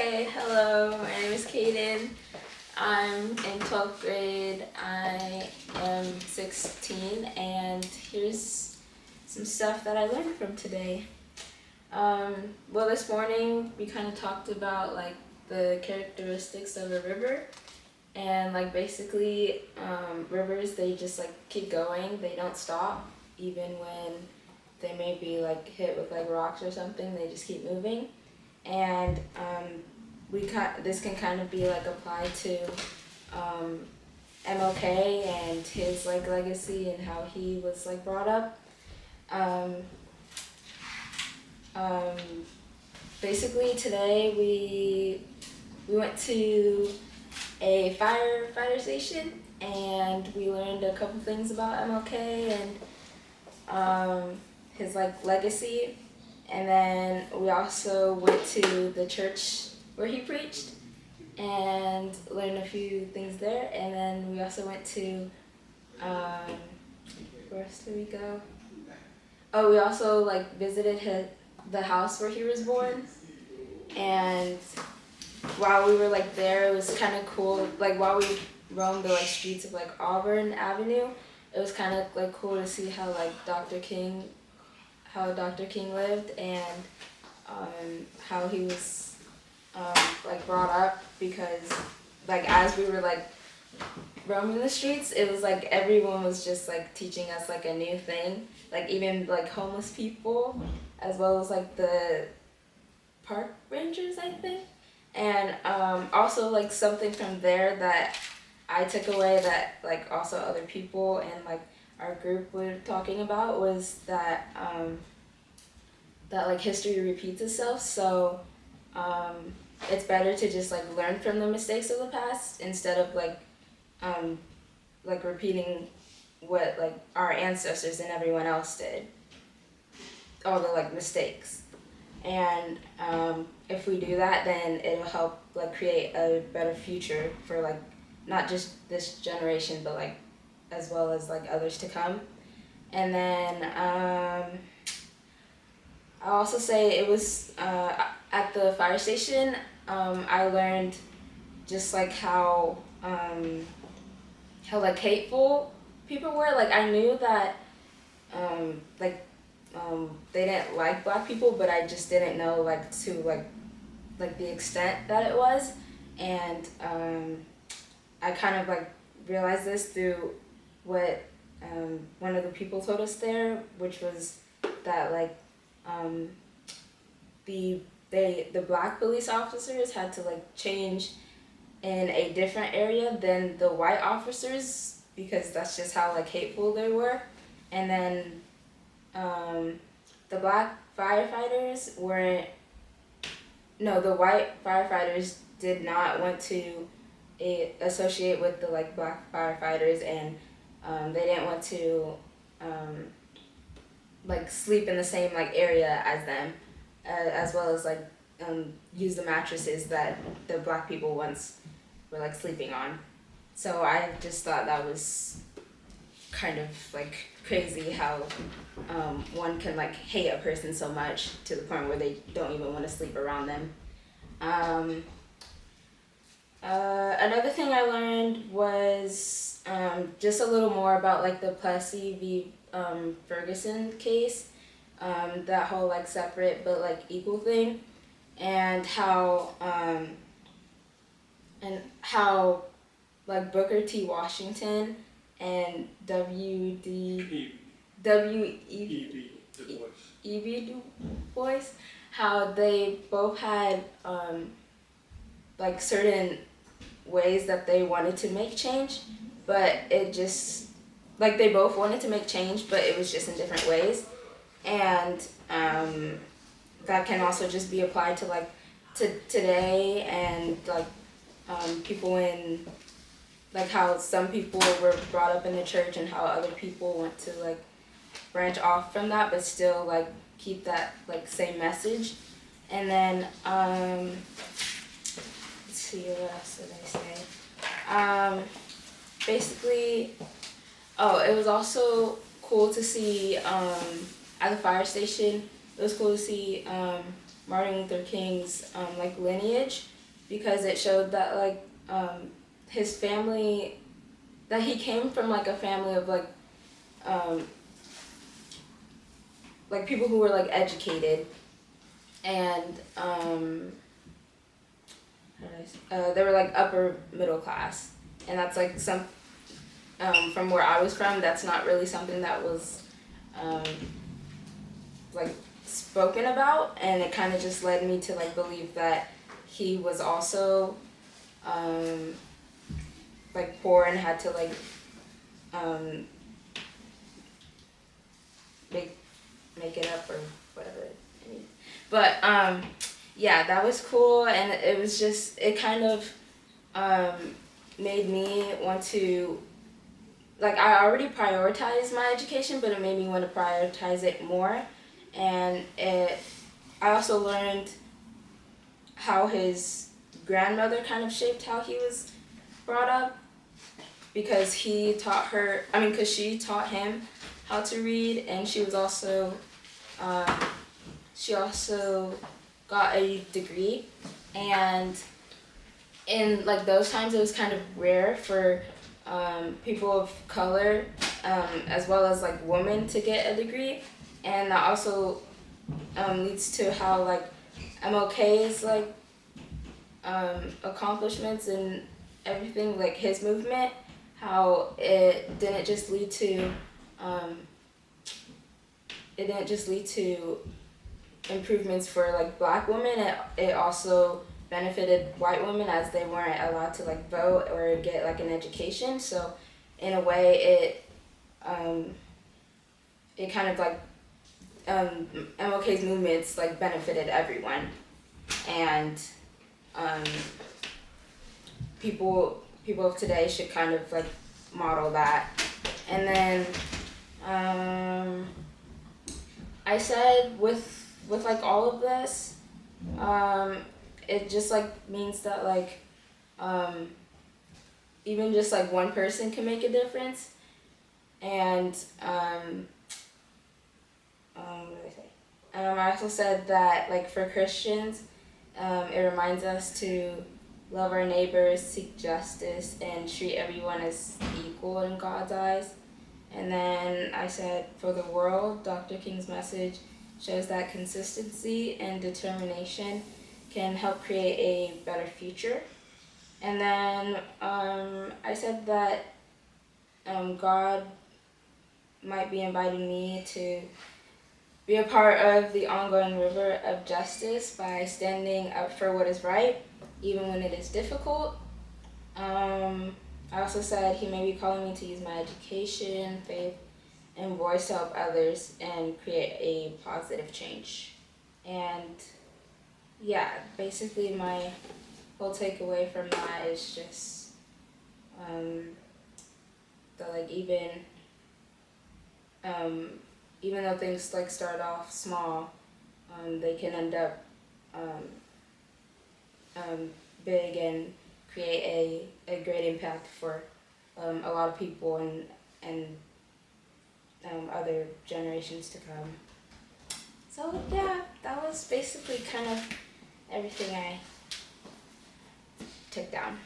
Okay, hello, my name is Kayden. I'm in 12th grade. I am 16, and here's some stuff that I learned from today. Well, this morning we kind of talked about like the characteristics of a river, and like basically rivers, they just like keep going. They don't stop even when they may be like hit with like rocks or something. They just keep moving, and this can kind of be like applied to MLK and his like legacy and how he was like brought up. Um, um, Basically today we went to a firefighter station and we learned a couple things about MLK and his like legacy, and then we also went to the church where he preached and learned a few things there, and then we also went to where else did we go? Oh, we also like visited the house where he was born, and while we were like there, it was kind of cool. Like while we roamed the like streets of like Auburn Avenue, it was kind of like cool to see how like Dr. King lived, and how he was like brought up, because like as we were like roaming the streets, it was like everyone was just like teaching us like a new thing, like even like homeless people, as well as like the park rangers, I think. And also like something from there that I took away that like also other people and like our group were talking about was that that like history repeats itself. So it's better to just like learn from the mistakes of the past instead of like repeating what like our ancestors and everyone else did, all the like mistakes. And if we do that, then it'll help like create a better future for like not just this generation, but like as well as like others to come. And then I'll also say it was at the fire station. I learned just like how like hateful people were. Like I knew that they didn't like black people, but I just didn't know like to like the extent that it was. And I kind of like realized this through what one of the people told us there, which was that like the black police officers had to like change in a different area than the white officers, because that's just how like hateful they were. And then the black firefighters weren't no the white firefighters did not want to associate with the like black firefighters, and they didn't want to like sleep in the same like area as them, as well as like use the mattresses that the black people once were like sleeping on. So I just thought that was kind of like crazy how one can like hate a person so much to the point where they don't even want to sleep around them. Another thing I learned was just a little more about like the Plessy v. Ferguson case, that whole like separate but like equal thing, and how like Booker T. Washington and E.B. Du Bois, how they both had like certain ways that they wanted to make change, but it just like they both wanted to make change, but it was just in different ways. And that can also just be applied to like to today, and like people in like how some people were brought up in the church and how other people want to like branch off from that but still like keep that like same message. And then let's see, what else did I say? Basically, oh, it was also cool to see at the fire station. It was cool to see Martin Luther King's like lineage, because it showed that like his family, that he came from like a family of like people who were like educated, and they were like upper middle class, and that's like some from where I was from, that's not really something that was like spoken about, and it kind of just led me to like believe that he was also like poor and had to like make it up or whatever. But yeah, that was cool, and it was just, it kind of made me want to, like, I already prioritized my education, but it made me want to prioritize it more. And I also learned how his grandmother kind of shaped how he was brought up, because he taught her, because she taught him how to read, and she was also, she also got a degree. And in like those times, it was kind of rare for people of color, as well as like women, to get a degree. And that also leads to how like MLK's like accomplishments and everything, like his movement, how it didn't just lead to improvements for like black women. It also benefited white women, as they weren't allowed to like vote or get like an education. So in a way, it kind of like MLK's movements like benefited everyone, and people of today should kind of like model that. And then I said with like all of this, it just like means that like even just like one person can make a difference. And what did I say? I also said that like for Christians, it reminds us to love our neighbors, seek justice, and treat everyone as equal in God's eyes. And then I said, for the world, Dr. King's message shows that consistency and determination can help create a better future. And then I said that God might be inviting me to be a part of the ongoing river of justice by standing up for what is right, even when it is difficult. I also said he may be calling me to use my education, faith, and voice to help others and create a positive change. And yeah, basically my whole takeaway from that is just that like even though things like start off small, they can end up big and create a great impact for a lot of people and other generations to come. So yeah, that was basically kind of everything I took down.